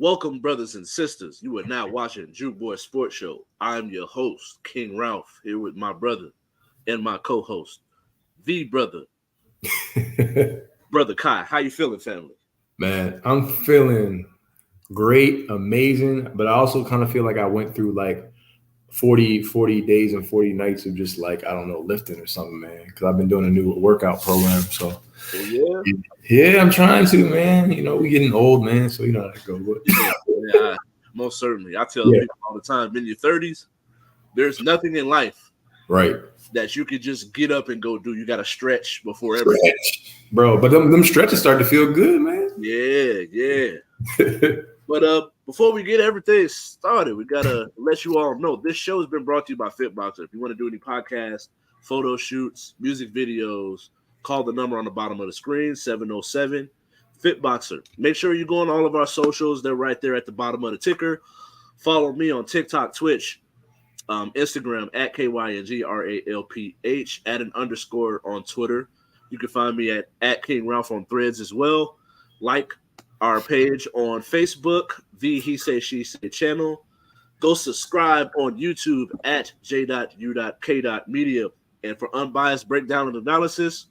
Welcome, brothers and sisters. You are now watching J.U.K Sports Show. I'm your host, King Ralph, here with my brother and my co-host, the brother, Brother Kai. How you feeling, family? Man, I'm feeling great, amazing, but I also kind of feel like I went through like 40 days and 40 nights of just like, I don't know, lifting or something, man, because I've been doing a new workout program. So, Oh, yeah? yeah, I'm trying to, man. You know, we getting old, man, so you know how that goes. Yeah, most certainly. I tell Yeah, people all the time, in your 30s, there's nothing in life right. that you could just get up and go do. You got to stretch before everything. Stretch, bro. But them stretches start to feel good, man. Yeah. But before we get everything started, we gotta let you all know this show has been brought to you by Fitboxer. If you want to do any podcasts, photo shoots, music videos, call the number on the bottom of the screen, 707 Fitboxer. Make sure you go on all of our socials. They're right there at the bottom of the ticker. Follow me on TikTok, Twitch, Instagram at KYNGRALPH, add an underscore on Twitter. You can find me at King Ralph on Threads as well. Like our page on Facebook, the He Say She Say channel. Go subscribe on YouTube at J.U.K. And for unbiased breakdown and analysis,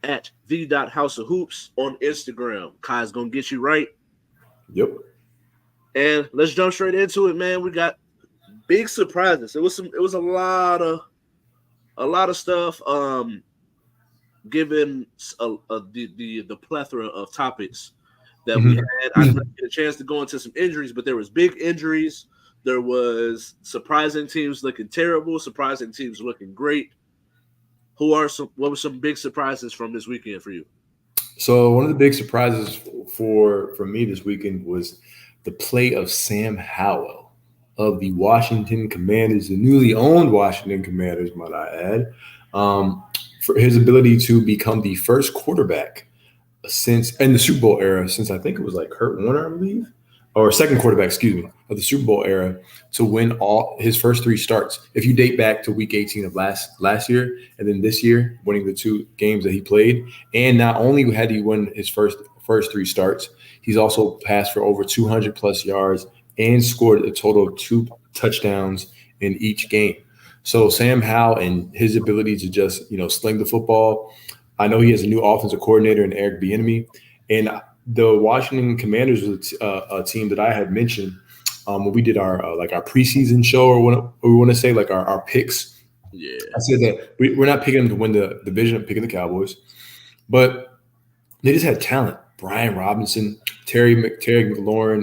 at the.house of hoops on Instagram. Kai's gonna get you right. Yep. And let's jump straight into it, man. We got big surprises. It was a lot of stuff. Given the plethora of topics that we had, I didn't get a chance to go into some injuries, but there was big injuries. There was surprising teams looking terrible, surprising teams looking great. What were some big surprises from this weekend for you? So one of the big surprises for me this weekend was the play of Sam Howell of the Washington Commanders, the newly owned Washington Commanders, might I add, for his ability to become the first quarterback since in the Super Bowl era, since I think it was like Kurt Warner, I believe, or second quarterback, excuse me, of the Super Bowl era to win all his first three starts. If you date back to Week 18 of last year, and then this year winning the two games that he played, and not only had he won his first three starts, he's also passed for over 200 plus yards and scored a total of 2 touchdowns in each game. So Sam Howell and his ability to just sling the football. I know he has a new offensive coordinator in Eric Bieniemy, and the Washington Commanders was a team that I had mentioned when we did our our preseason show, or what we want to say, like our picks. Yeah, I said that we're not picking them to win the division, I'm picking the Cowboys, but they just had talent. Brian Robinson, Terry McLaurin,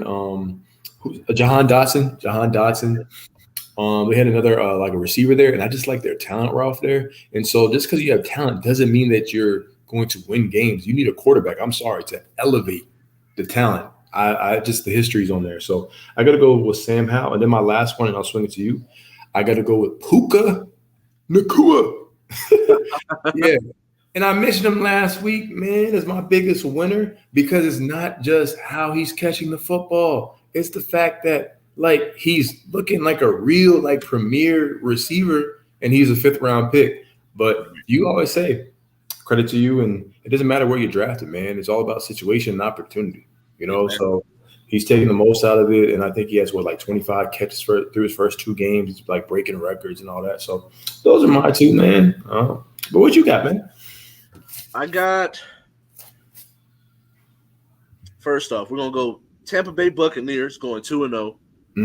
Jahan Dotson. They had another like a receiver there, and I just like their talent, Ralph, there. And so just because you have talent doesn't mean that you're going to win games. You need a quarterback, I'm sorry, to elevate the talent. I just the history's on there. So I got to go with Sam Howell. And then my last one, and I'll swing it to you. I got to go with Puka Nacua. Yeah. And I mentioned him last week, man, as my biggest winner because it's not just how he's catching the football. It's the fact that like he's looking like a real like premier receiver, and he's a 5th round pick. But you always say credit to you, and it doesn't matter where you're drafted, man. It's all about situation and opportunity, So he's taking the most out of it, and I think he has 25 catches through his first 2 games. He's like breaking records and all that. So those are my 2, man. But what you got, man? I got. First off, we're gonna go Tampa Bay Buccaneers going 2-0. I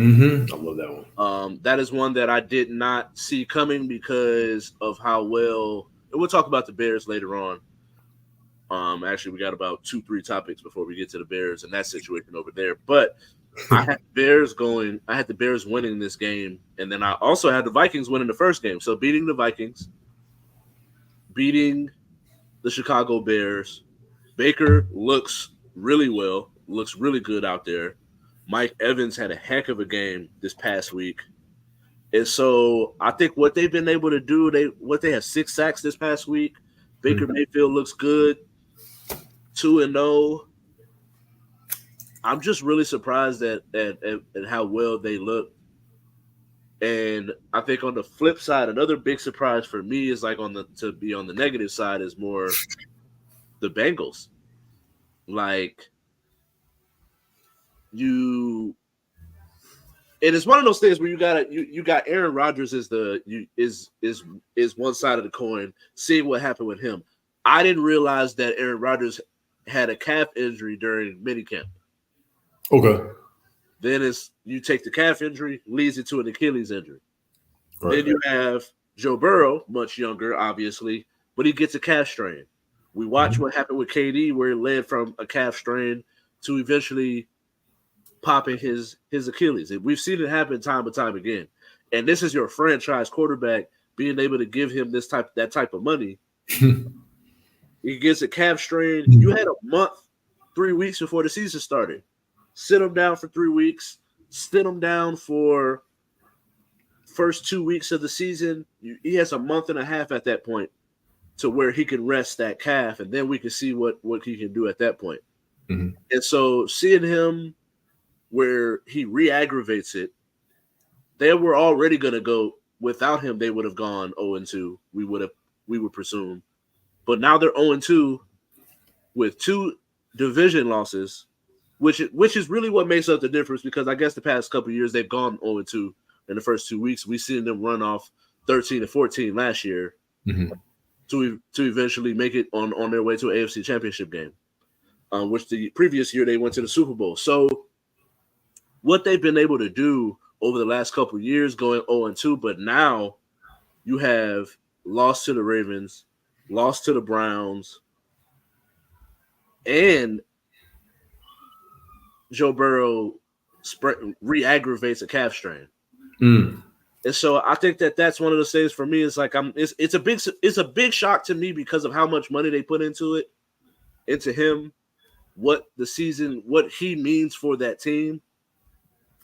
love that one. That is one that I did not see coming because of how well. And we'll talk about the Bears later on. Actually, we got about 2-3 topics before we get to the Bears and that situation over there. But I had the Bears winning this game, and then I also had the Vikings winning the first game. So beating the Vikings, beating the Chicago Bears. Baker looks really well, looks really good out there. Mike Evans had a heck of a game this past week. And so I think what they've been able to do, they have 6 sacks this past week. Baker Mayfield looks good, 2-0. I'm just really surprised at how well they look. And I think on the flip side, another big surprise for me is like on the negative side is more the Bengals. Like you and it's one of those things where you got Aaron Rodgers is one side of the coin. Seeing what happened with him, I didn't realize that Aaron Rodgers had a calf injury during minicamp. Okay. Then you take the calf injury, leads into an Achilles injury. Right. Then you have Joe Burrow, much younger, obviously, but he gets a calf strain. We watch what happened with KD, where it led from a calf strain to eventually popping his Achilles. And we've seen it happen time and time again. And this is your franchise quarterback being able to give him that type of money. He gets a calf strain. You had a month, 3 weeks before the season started. Sit him down for 3 weeks. Sit him down for first 2 weeks of the season. He has a month and a half at that point to where he can rest that calf, and then we can see what he can do at that point. Mm-hmm. And so seeing him where he re-aggravates it, they were already going to go without him. They would have gone 0-2. We would presume, but now they're 0-2 with 2 division losses, which is really what makes up the difference. Because I guess the past couple of years they've gone 0-2 in the first 2 weeks. We've seen them run off 13-14 last year to eventually make it on their way to an AFC Championship game, which the previous year they went to the Super Bowl. So what they've been able to do over the last couple of years, going 0-2, but now you have lost to the Ravens, lost to the Browns, and Joe Burrow re-aggravates a calf strain. And so I think that's one of those things for me. It's like it's a big shock to me because of how much money they put into him, what he means for that team.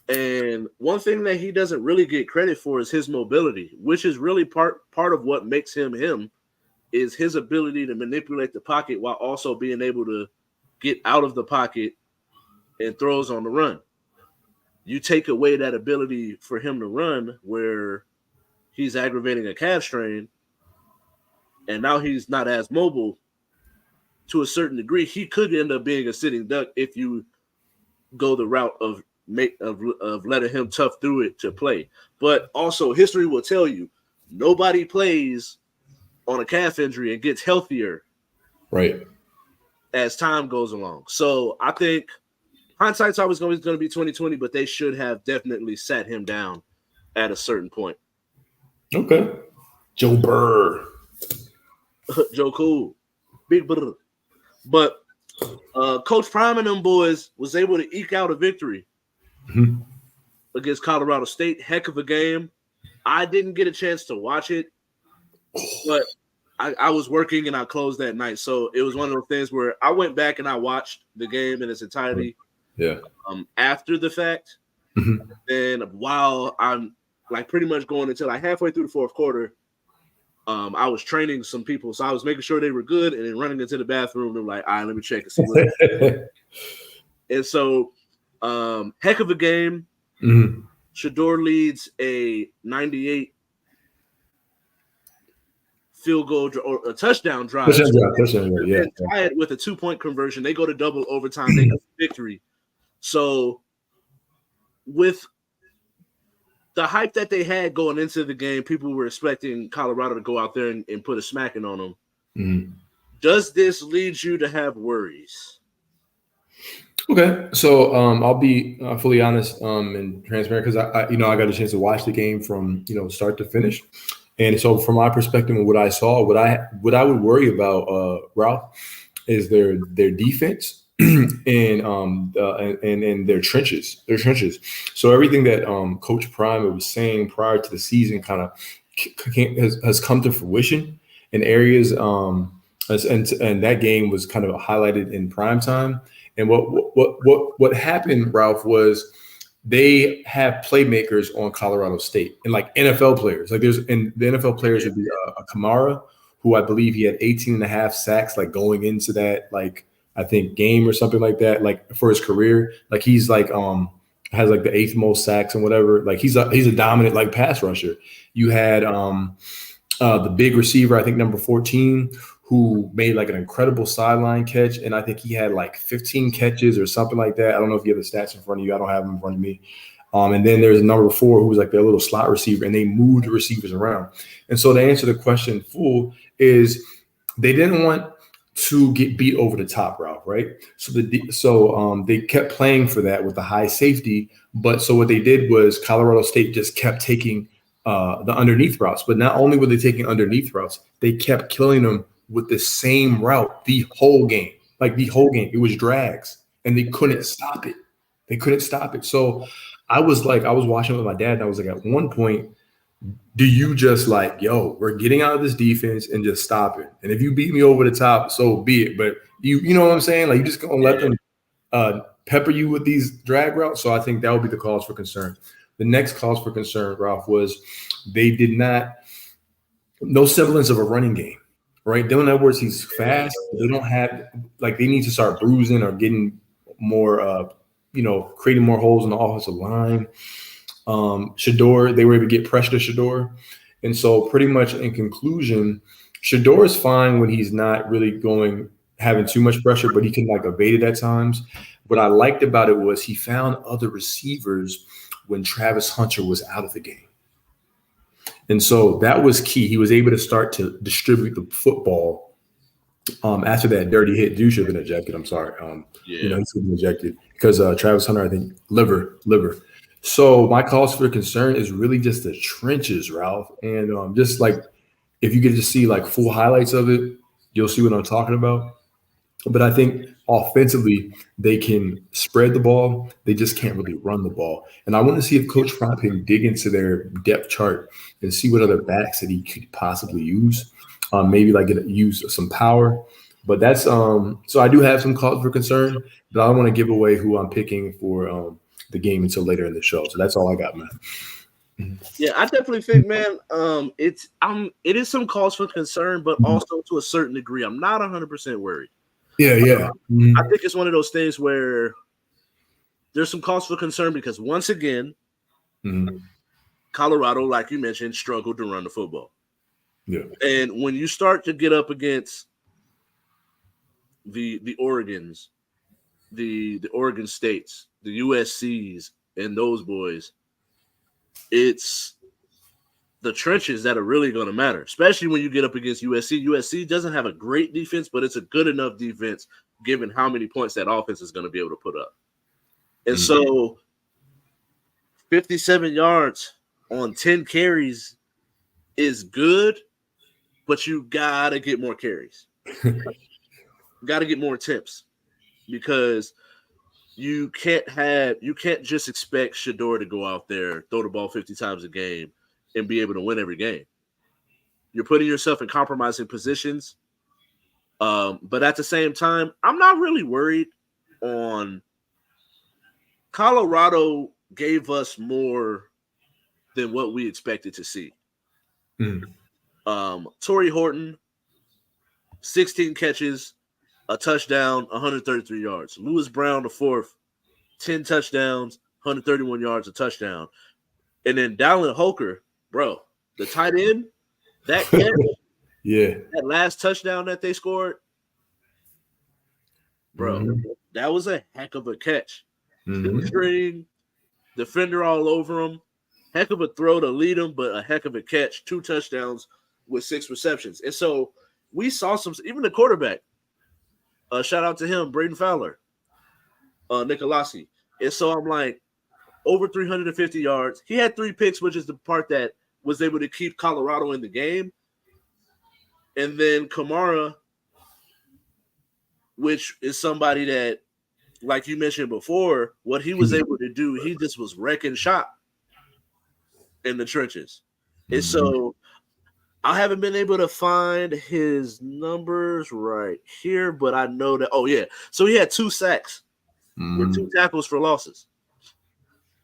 And one thing that he doesn't really get credit for is his mobility, which is really part of what makes him, is his ability to manipulate the pocket while also being able to get out of the pocket and throws on the run. You take away that ability for him to run where he's aggravating a calf strain, and now he's not as mobile to a certain degree. He could end up being a sitting duck if you go the route of letting him tough through it to play. But also history will tell you nobody plays on a calf injury and gets healthier right as time goes along. So I think hindsight's always going to be 20/20, but they should have definitely sat him down at a certain point. Okay. Joe Burr. Joe Cool. Big Burr. But Coach Prime and them boys was able to eke out a victory against Colorado State. Heck of a game. I didn't get a chance to watch it, but I was working and I closed that night. So it was one of those things where I went back and I watched the game in its entirety. Yeah. After the fact. And while I'm like pretty much going until like halfway through the fourth quarter, I was training some people. So I was making sure they were good and then running into the bathroom. And like, all right, let me check and see what. And so, heck of a game. Shador leads a 98 field goal or a touchdown drive. Touchdown, yeah. Tied with a 2-point conversion. They go to double overtime. They get the victory. So with the hype that they had going into the game, people were expecting Colorado to go out there and put a smacking on them. Does this lead you to have worries? Okay, so I'll be fully honest and transparent because I got a chance to watch the game from start to finish, and so from my perspective and what I saw, what I would worry about, Ralph, is their defense and their trenches. So everything that Coach Prime was saying prior to the season kind of has come to fruition in areas, and that game was kind of highlighted in prime time. And what happened, Ralph, was they have playmakers on Colorado State and like NFL players. Like the NFL players would be a Kamara, who I believe he had 18 and a half sacks like going into that I think game or something like that, like for his career. Like he's like has like the 8th most sacks and whatever. Like he's a dominant like pass rusher. You had the big receiver, I think number 14, who made like an incredible sideline catch, and I think he had like 15 catches or something like that. I don't know if you have the stats in front of you. I don't have them in front of me. And then there's number 4 who was like their little slot receiver, and they moved the receivers around. And so to answer the question full is they didn't want to get beat over the top, Ralph, right? So they kept playing for that with the high safety. But so what they did was Colorado State just kept taking the underneath routes. But not only were they taking underneath routes, they kept killing them with the same route the whole game. Like the whole game. It was drags, and they couldn't stop it. They couldn't stop it. So I was watching with my dad, and I was like, at one point, do you just like, yo, we're getting out of this defense and just stop it? And if you beat me over the top, so be it. But you know what I'm saying? Like, you just gonna let them pepper you with these drag routes. So I think that would be the cause for concern. The next cause for concern, Ralph, was they did no semblance of a running game, right? Dylan Edwards, he's fast. They don't have, like, they need to start bruising or getting more, creating more holes in the offensive line. Shador, they were able to get pressure to Shador. And so pretty much in conclusion, Shador is fine when he's not really having too much pressure, but he can like evade it at times. What I liked about it was he found other receivers when Travis Hunter was out of the game. And so that was key. He was able to start to distribute the football after that dirty hit. Dude should have been ejected. I'm sorry. He should have been ejected because Travis Hunter, I think, liver. So my cause for concern is really just the trenches, Ralph. And just like if you get to see like full highlights of it, you'll see what I'm talking about. But I think offensively, they can spread the ball. They just can't really run the ball. And I want to see if Coach Prime can dig into their depth chart and see what other backs that he could possibly use. Maybe like use some power. But that's so I do have some cause for concern, but I don't want to give away who I'm picking for the game until later in the show. So that's all I got, man. Yeah, I definitely think, man, it is some cause for concern, but also to a certain degree, I'm not 100% worried. Yeah. I think it's one of those things where there's some cause for concern because once again, Colorado, like you mentioned, struggled to run the football. Yeah. And when you start to get up against the Oregons, the Oregon States, the USCs, and those boys, it's the trenches that are really going to matter, especially when you get up against USC. USC doesn't have a great defense, but it's a good enough defense given how many points that offense is going to be able to put up. And so 57 yards on 10 carries is good, but you got to get more carries. Got to get more attempts because you can't just expect Shador to go out there, throw the ball 50 times a game, and be able to win every game. You're putting yourself in compromising positions. But at the same time, I'm not really worried on Colorado gave us more than what we expected to see. Torrey Horton, 16 catches, a touchdown, 133 yards. Lewis Brown, the fourth, 10 touchdowns, 131 yards, a touchdown. And then Dallin Holker, bro, the tight end, that catch, that last touchdown that they scored, bro, that was a heck of a catch. String, defender all over him, heck of a throw to lead him, but a heck of a catch, 2 touchdowns with 6 receptions. And so we saw even the quarterback, shout out to him, Braden Fowler, Nicolosi. And so I'm like, over 350 yards. He had 3 picks, which is the part that was able to keep Colorado in the game. And then Kamara, which is somebody that, like you mentioned before, what he was able to do, he just was wrecking shop in the trenches. And so I haven't been able to find his numbers right here, but I know that, so he had 2 sacks with 2 tackles for losses.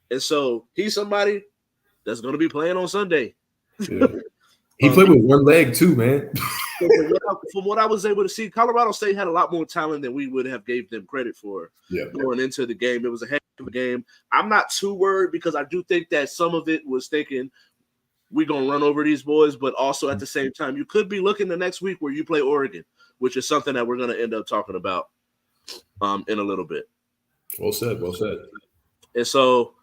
And so he's somebody that's going to be playing on Sunday. Yeah. He played with one leg too, man. From what I was able to see, Colorado State had a lot more talent than we would have gave them credit for going into the game. It was a heck of a game. I'm not too worried because I do think that some of it was thinking we're going to run over these boys, but also at the same time, you could be looking the next week where you play Oregon. which is something that we're going to end up talking about in a little bit. Well said. Well said. And so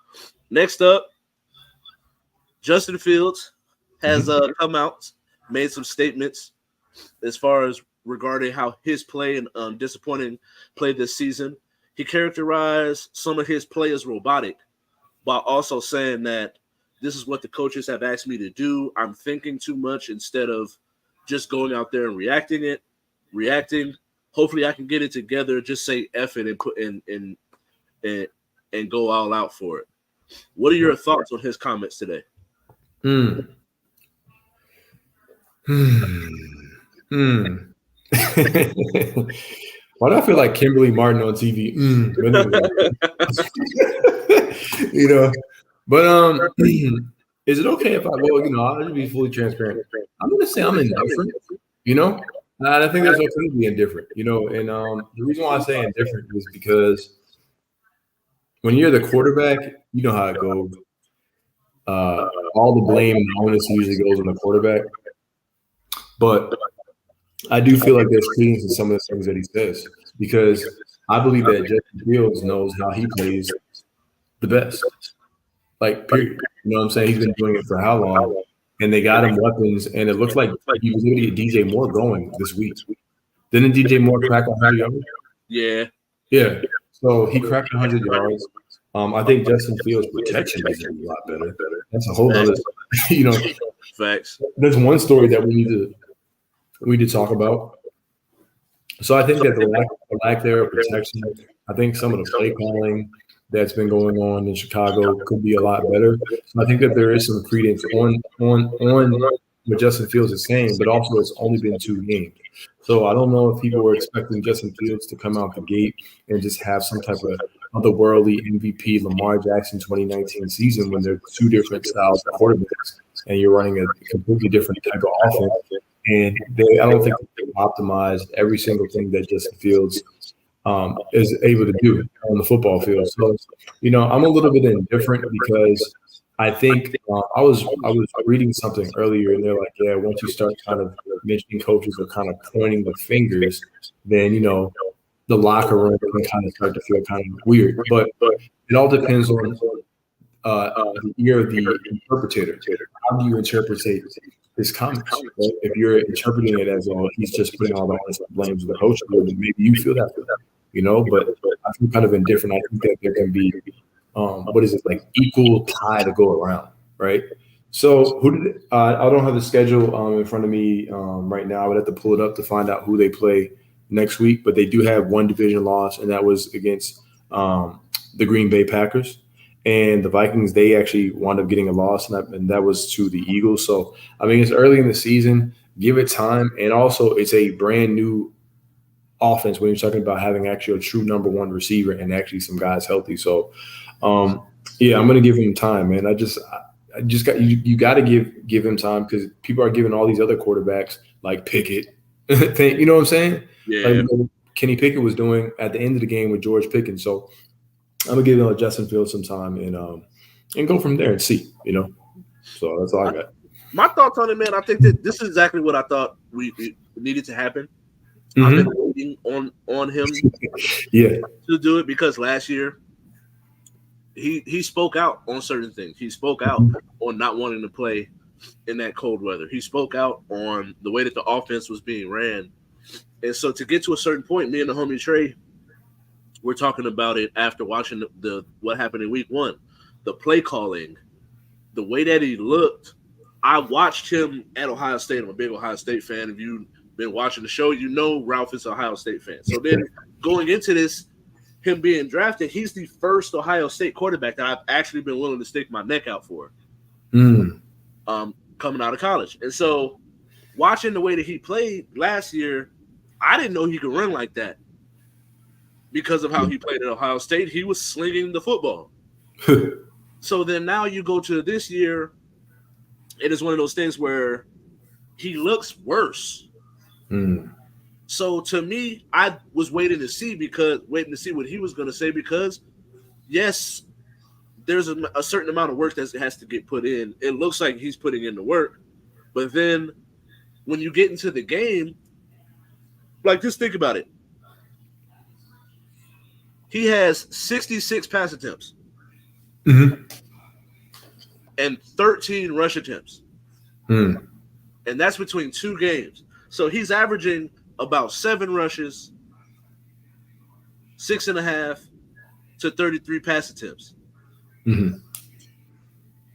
next up, Justin Fields has come out, made some statements as far as regarding how his play and disappointing play this season. He characterized some of his play as robotic, while also saying that this is what the coaches have asked me to do. I'm thinking too much instead of just going out there and reacting. Hopefully I can get it together, just say F it and put in and go all out for it. What are your thoughts on his comments today? Why do I feel like Kimberly Martin on TV? You know, but is it okay if I'll just be fully transparent. I'm gonna say I'm indifferent, you know, and I think that's okay to be indifferent, you know, and the reason why I say indifferent is because when you're the quarterback, you know how it goes. All the blame and onus usually goes on the quarterback, but I do feel like there's credence in some of the things that he says because I believe that Justin Fields knows how he plays the best. Like, period. You know what I'm saying? He's been doing it for how long? And they got him weapons, and it looks like he was able to get DJ Moore going this week. Didn't DJ Moore crack 100 yards? Yeah. Yeah. So he cracked 100 yards. I think Justin Fields' protection is a lot better. That's a whole other, you know. Facts. There's one story that we need to talk about. So I think that the lack there of protection, I think some of the play calling that's been going on in Chicago could be a lot better. So I think that there is some credence on what Justin Fields is saying, but also it's only been 2 games. So I don't know if people were expecting Justin Fields to come out the gate and just have some type of otherworldly MVP Lamar Jackson 2019 season when there's 2 different styles of quarterbacks and you're running a completely different type of offense. And I don't think they optimized every single thing that Justin Fields is able to do on the football field. So, you know, I'm a little bit indifferent because I think I was reading something earlier, and they're like, yeah, once you start kind of mentioning coaches or kind of pointing the fingers, then, you know, the locker room can kind of start to feel kind of weird. But it all depends on the ear of the interpreter. How do you interpret his comments? Right? If you're interpreting it as, oh, he's just putting all the blames of the coach, then maybe you feel that way, you know. But I feel kind of indifferent. I think that there can be, like equal tie to go around, right? So I don't have the schedule in front of me right now. I would have to pull it up to find out who they play next week. But they do have 1 division loss, and that was against the Green Bay Packers. And the Vikings, they actually wound up getting a loss, and that was to the Eagles. So, I mean, it's early in the season. Give it time. And also, it's a brand new offense when you're talking about having actually a true number 1 receiver and actually some guys healthy. So, yeah, I'm going to give him time, man. I just got you got to give him time because people are giving all these other quarterbacks like Pickett. You know what I'm saying? Yeah. Like Kenny Pickett was doing at the end of the game with George Pickens. So, I'm gonna give Justin Fields some time and go from there and see, you know. So that's all I got. My thoughts on it, man. I think that this is exactly what I thought we needed to happen. I've been waiting on him to do it because last year he spoke out on certain things. He spoke out on not wanting to play in that cold weather. He spoke out on the way that the offense was being ran. And so to get to a certain point, me and the homie Trey, we're talking about it after watching what happened in week 1, the play calling, the way that he looked. I watched him at Ohio State. I'm a big Ohio State fan. If you've been watching the show, you know Ralph is an Ohio State fan. So then going into this, him being drafted, he's the first Ohio State quarterback that I've actually been willing to stick my neck out for coming out of college. And so watching the way that he played last year, I didn't know he could run like that. Because of how he played at Ohio State, he was slinging the football. So then now you go to this year, it is one of those things where he looks worse. So to me, I was waiting to see what he was going to say because, yes, there's a certain amount of work that has to get put in. It looks like he's putting in the work. But then when you get into the game, Like, just think about it. He has 66 pass attempts and 13 rush attempts. Mm. And that's between 2 games. So he's averaging about 7 rushes, 6.5 to 33 pass attempts. Mm-hmm.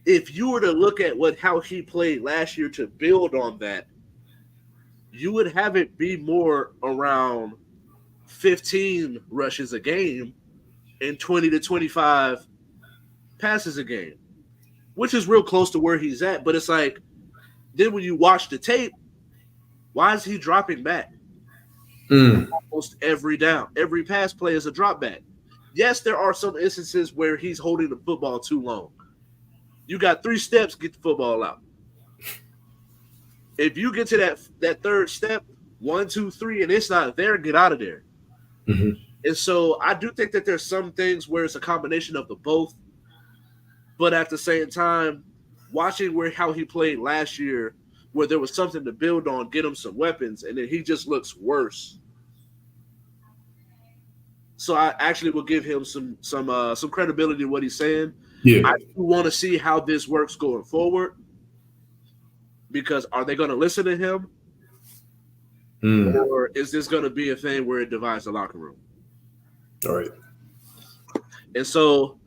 If you were to look at how he played last year to build on that, you would have it be more around 15 rushes a game and 20 to 25 passes a game, which is real close to where he's at. But it's like, then when you watch the tape, why is he dropping back? Almost every down, every pass play is a drop back. Yes, there are some instances where he's holding the football too long. You got 3 steps, get the football out. If you get to that third step, 1, 2, 3, and it's not there, get out of there. Mm-hmm. And so I do think that there's some things where it's a combination of the both. But at the same time, watching how he played last year, where there was something to build on, get him some weapons, and then he just looks worse. So I actually will give him some credibility to what he's saying. Yeah. I do want to see how this works going forward, because are they going to listen to him, or is this going to be a thing where it divides the locker room? All right. And so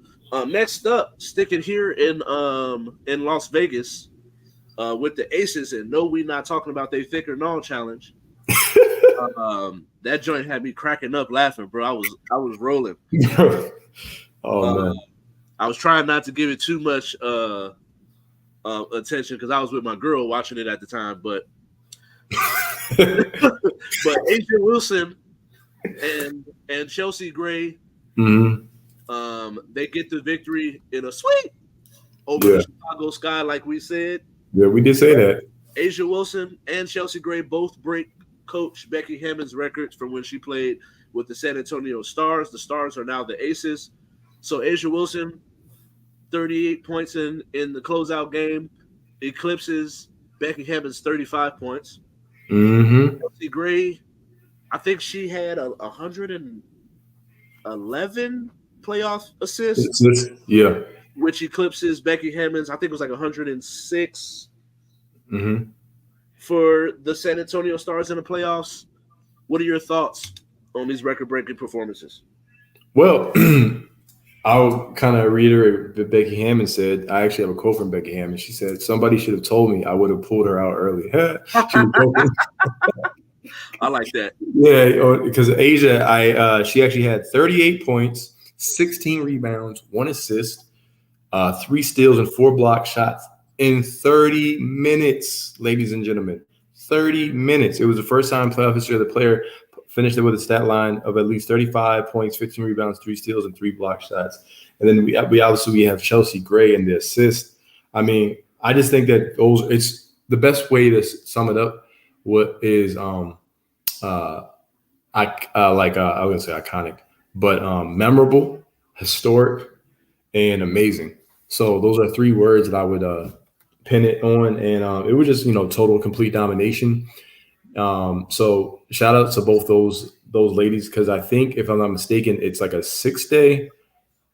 next up, sticking here in Las Vegas with the Aces, and no, we're not talking about their thick or non challenge. That joint had me cracking up laughing, bro. I was rolling. Man. I was trying not to give it too much attention because I was with my girl watching it at the time, but Asia Wilson and Chelsea Gray, they get the victory in a sweep over the Chicago Sky, like we said. Yeah, we did say that. Asia Wilson and Chelsea Gray both break Coach Becky Hammon's records from when she played with the San Antonio Stars. The Stars are now the Aces. So Asia Wilson, 38 points in the closeout game, eclipses Becky Hammon's 35 points. Chelsea Gray, I think she had 111 playoff assists. Yeah. Which eclipses Becky Hammon's, I think it was like 106 for the San Antonio Stars in the playoffs. What are your thoughts on these record-breaking performances? Well, I'll kind of reiterate what Becky Hammon said. I actually have a quote from Becky Hammon. She said, "Somebody should have told me, I would have pulled her out early." I like that. Yeah, because Asia, she actually had 38 points, 16 rebounds, 1 assist, 3 steals, and 4 block shots in 30 minutes, ladies and gentlemen. 30 minutes. It was the first time in playoff history the player finished it with a stat line of at least 35 points, 15 rebounds, 3 steals, and 3 block shots. And then we obviously have Chelsea Gray in the assist. I mean, I just think that it's the best way to sum it up. What is I was gonna say iconic, but memorable, historic, and amazing. So those are 3 words that I would pin it on, and it was just total complete domination. So shout out to both those ladies, because I think, if I'm not mistaken, it's like a 6 days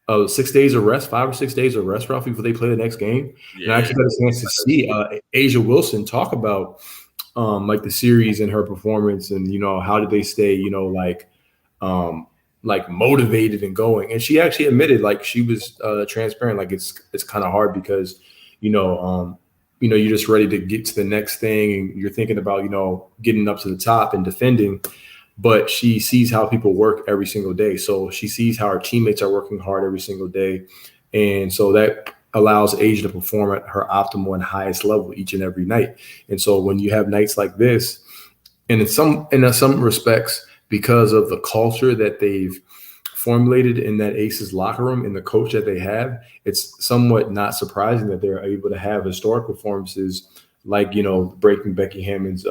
of rest, 5 or 6 days of rest roughly before they play the next game. Yeah. And I actually got a chance to see Asia Wilson talk about like the series and her performance, and how did they stay like motivated and going. And she actually admitted, like, she was transparent, like it's kind of hard because you're just ready to get to the next thing, and you're thinking about getting up to the top and defending. But she sees how people work every single day. So she sees how her teammates are working hard every single day. And so that allows Asia to perform at her optimal and highest level each and every night. And so when you have nights like this, and in some respects, because of the culture that they've formulated in that Aces locker room and the coach that they have, it's somewhat not surprising that they're able to have historic performances like, breaking Becky Hammon's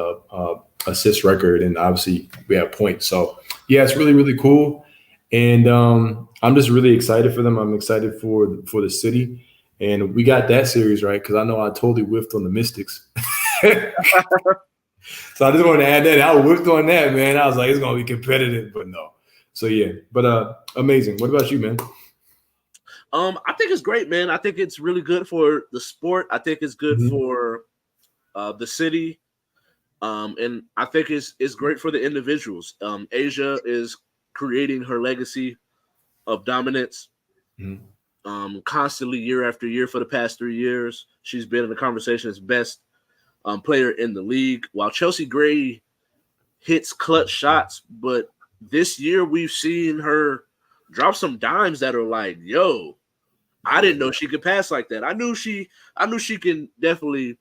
assist record, and obviously we have points. So yeah, it's really, really cool. And I'm just really excited for them. I'm excited for the city. And we got that series right, because I know I totally whiffed on the Mystics. So I just wanted to add that. I whipped on that, man. I was like, it's gonna be competitive, but no. So yeah, but amazing. What about you, man? I think it's great, man. I think it's really good for the sport. I think it's good Mm-hmm. for the city. And I think it's great for the individuals. Asia is creating her legacy of dominance Mm-hmm. constantly year after year for the past 3 years. She's been in the conversation as best player in the league, while Chelsea Gray hits clutch shots. But this year we've seen her drop some dimes that are like, yo, I didn't know she could pass like that. I knew she can definitely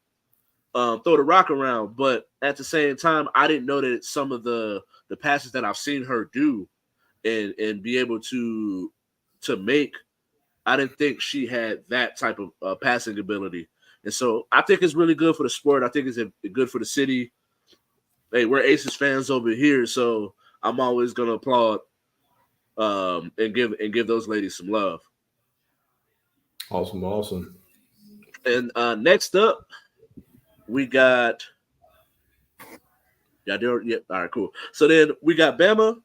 throw the rock around, but at the same time, I didn't know that some of the passes that I've seen her do and be able to make, I didn't think she had that type of passing ability. And so I think it's really good for the sport. I think it's good for the city. Hey, we're Aces fans over here, so I'm always gonna applaud and give those ladies some love. Awesome, awesome. And next up, we got yeah, yeah, all right, cool. So then we got Bama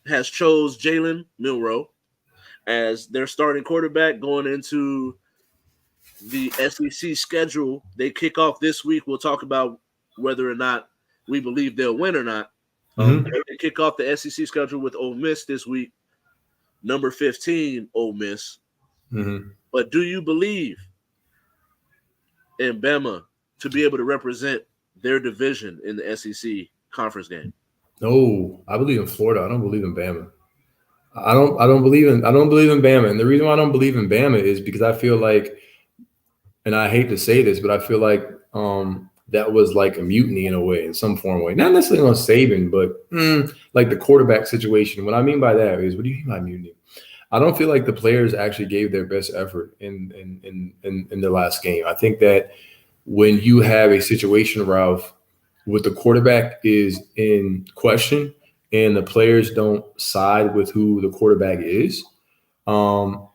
has chose Jalen Milroe as their starting quarterback going into the SEC schedule. They kick off this week. We'll talk about whether or not we believe they'll win or not. Mm-hmm. They kick off the SEC schedule with Ole Miss this week, number 15, Ole Miss. Mm-hmm. But do you believe in Bama to be able to represent their division in the SEC conference game? No, I believe in Florida. I don't believe in Bama. I don't believe in Bama. And the reason why I don't believe in Bama is because I feel like, and I hate to say this, but I feel like that was like a mutiny in a way, in some form of way. Not necessarily on Saban, but like the quarterback situation. What I mean by that is, what do you mean by mutiny? I don't feel like the players actually gave their best effort in the last game. I think that when you have a situation, Ralph, with the quarterback is in question and the players don't side with who the quarterback is,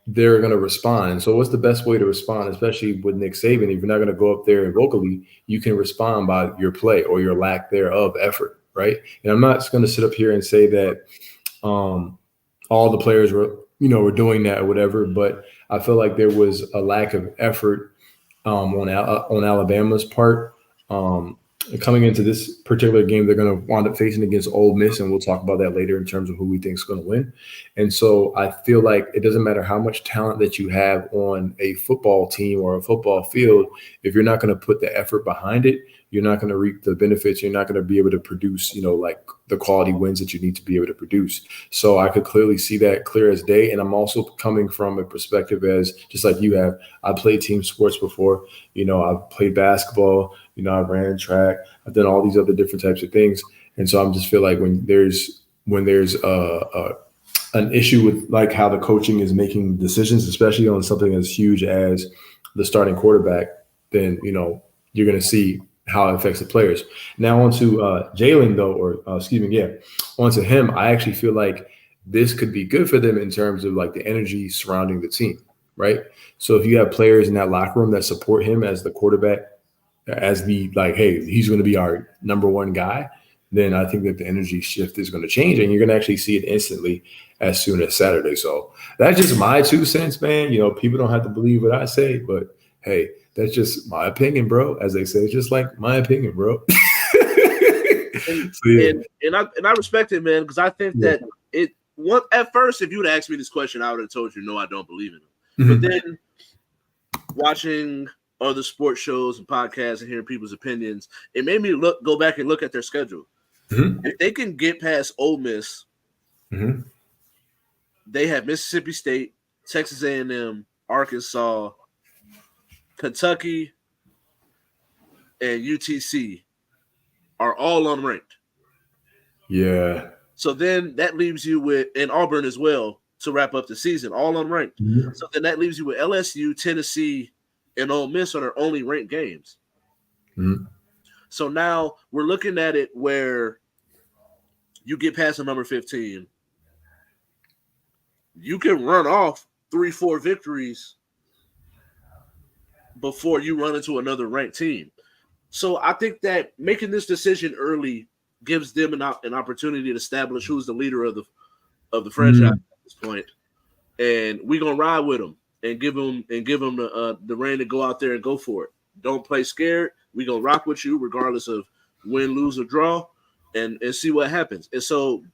they're going to respond. And so, what's the best way to respond, especially with Nick Saban? If you're not going to go up there and vocally, you can respond by your play or your lack thereof effort, right? And I'm not going to sit up here and say that um, all the players were doing that or whatever, but I feel like there was a lack of effort on Alabama's part. Um, Coming into this particular game, they're going to wind up facing against Ole Miss, and we'll talk about that later in terms of who we think is going to win. And so I feel like it doesn't matter how much talent that you have on a football team or a football field, if you're not going to put the effort behind it, you're not going to reap the benefits. You're not going to be able to produce, like the quality wins that you need to be able to produce. So I could clearly see that clear as day. And I'm also coming from a perspective as just like you have. I played team sports before. I've played basketball. I've ran track. I've done all these other different types of things. And so I'm just feel like when there's an issue with like how the coaching is making decisions, especially on something as huge as the starting quarterback, then you're going to see how it affects the players. Now on to Jalen though, or excuse me, yeah, onto him. I actually feel like this could be good for them in terms of like the energy surrounding the team, right? So if you have players in that locker room that support him as the quarterback, as the like, hey, he's going to be our number one guy, then I think that the energy shift is going to change, and you're going to actually see it instantly as soon as Saturday. So that's just my 2 cents, man. People don't have to believe what I say, but hey, that's just my opinion, bro. As they say, it's just like my opinion, bro. And So yeah, and I respect it, man, because I think yeah. that at first, if you would asked me this question, I would have told you no, I don't believe in him. But Mhm. then watching other sports shows and podcasts and hearing people's opinions, it made me go back and look at their schedule. Mhm. If they can get past Ole Miss, Mhm. they have Mississippi State, Texas A&M, Arkansas, Kentucky, and UTC are all unranked. Yeah. So then that leaves you with, and Auburn as well to wrap up the season, all unranked. Mhm. So then that leaves you with LSU, Tennessee, and Ole Miss are their only ranked games. Mhm. So now we're looking at it where you get past the number 15, you can run off 3, 4 victories before you run into another ranked team. So I think that making this decision early gives them an opportunity to establish who's the leader of the franchise Mm. at this point, and we gonna ride with them and give them the reign to go out there and go for it. Don't play scared. We gonna rock with you regardless of win, lose, or draw, and see what happens. And so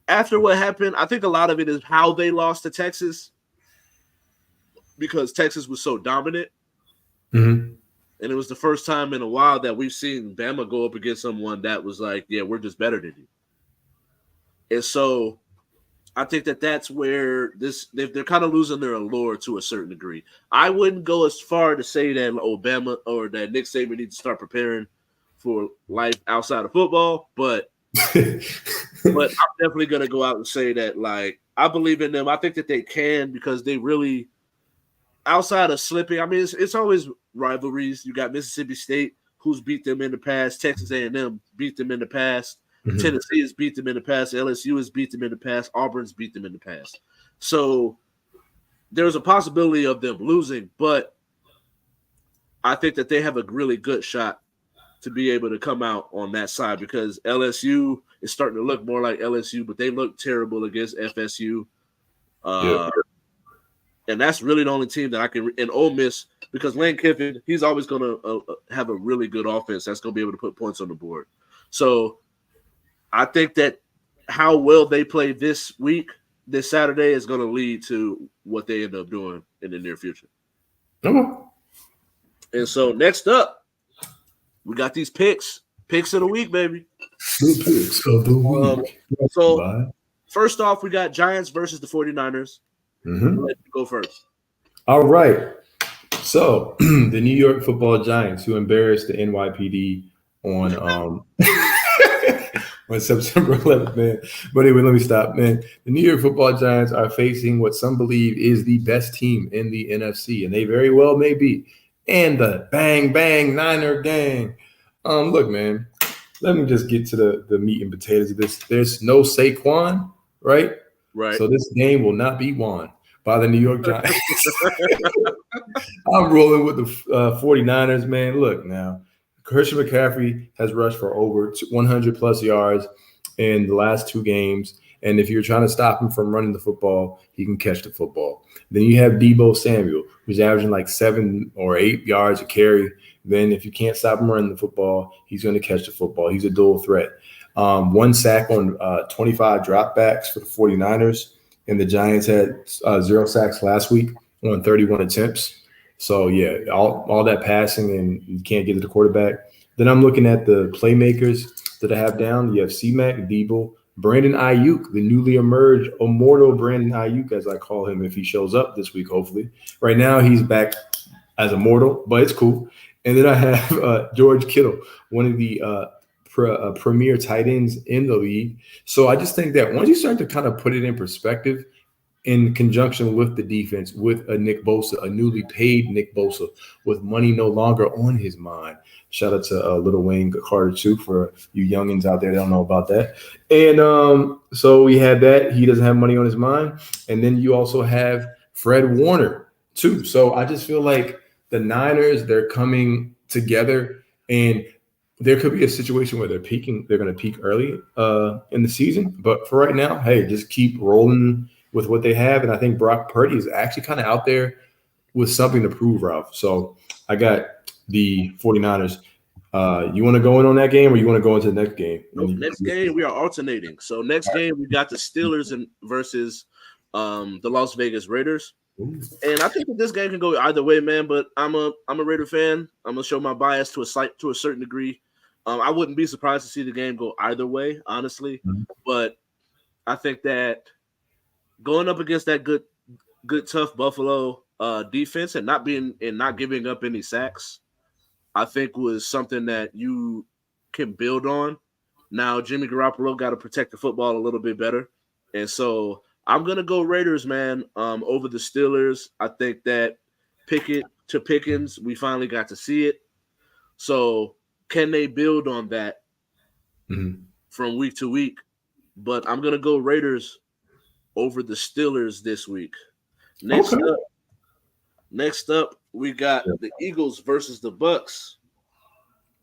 after what happened, I think a lot of it is how they lost to Texas because Texas was so dominant. Mm-hmm. And it was the first time in a while that we've seen Bama go up against someone that was like, yeah, we're just better than you. And so I think that that's where they're kind of losing their allure to a certain degree. I wouldn't go as far to say that Obama or that Nick Saban needs to start preparing for life outside of football, but I'm definitely gonna go out and say that like I believe in them. I think that they can because they really outside of slipping. I mean, it's always rivalries. You got Mississippi State, who's beat them in the past. Texas A&M beat them in the past. Mm-hmm. Tennessee has beat them in the past. LSU has beat them in the past. Auburn's beat them in the past. So there's a possibility of them losing, but I think that they have a really good shot to be able to come out on that side because LSU is starting to look more like LSU, but they look terrible against FSU. Yeah. Uh, and that's really the only team that I can. And Ole Miss, because Lane Kiffin, he's always going to have a really good offense that's going to be able to put points on the board. So I think that how well they play this week, this Saturday, is going to lead to what they end up doing in the near future. Okay. And so next up, we got these picks of the week, baby. The picks of the week. So Bye. first off, we got Giants versus the 49ers. Mm-hmm. Let you go first. All right. So the New York Football Giants, who embarrassed the NYPD on on September 11th, man. But anyway, let me stop, man. The New York Football Giants are facing what some believe is the best team in the NFC, and they very well may be. And the bang bang Niner gang. Look, man. Let me just get to the meat and potatoes of this. There's no Saquon, right? Right. So this game will not be won by the New York Giants. I'm rolling with the 49ers, man. Look now, Christian McCaffrey has rushed for over 100 plus yards in the last two games. And if you're trying to stop him from running the football, he can catch the football. Then you have Deebo Samuel, who's averaging like 7 or 8 yards a carry. Then if you can't stop him running the football, he's going to catch the football. He's a dual threat. 1 sack on 25 dropbacks for the 49ers. And the Giants had 0 sacks last week on 31 attempts. So, yeah, all that passing and you can't get to the quarterback. Then I'm looking at the playmakers that I have down. You have C-Mac, Debo, Brandon Ayuk, the newly emerged immortal Brandon Ayuk, as I call him, if he shows up this week, hopefully. Right now, he's back as immortal, but it's cool. And then I have George Kittle, one of the premier tight ends in the league. So I just think that once you start to kind of put it in perspective, in conjunction with the defense, with a Nick Bosa, a newly paid Nick Bosa, with money no longer on his mind. Shout out to Little Wayne Carter, too, for you youngins out there that don't know about that. And so we had that. He doesn't have money on his mind. And then you also have Fred Warner, too. So I just feel like the Niners, they're coming together, and there could be a situation where they're peaking. They're going to peak early in the season. But for right now, hey, just keep rolling with what they have. And I think Brock Purdy is actually kind of out there with something to prove, Ralph. So I got the 49ers. You want to go in on that game or you want to go into the next game? Nope. Next game, we are alternating. So next game, we got the Steelers versus the Las Vegas Raiders. Ooh. And I think that this game can go either way, man. But I'm a Raider fan. I'm gonna show my bias to a certain degree. I wouldn't be surprised to see the game go either way, honestly. Mm-hmm. But I think that going up against that good tough Buffalo defense and not giving up any sacks, I think was something that you can build on. Now Jimmy Garoppolo got to protect the football a little bit better, and so I'm gonna go Raiders, man, over the Steelers. I think that Pickett to Pickens, we finally got to see it. So can they build on that from week to week? But I'm gonna go Raiders over the Steelers this week. Next up, we got the Eagles versus the Bucks.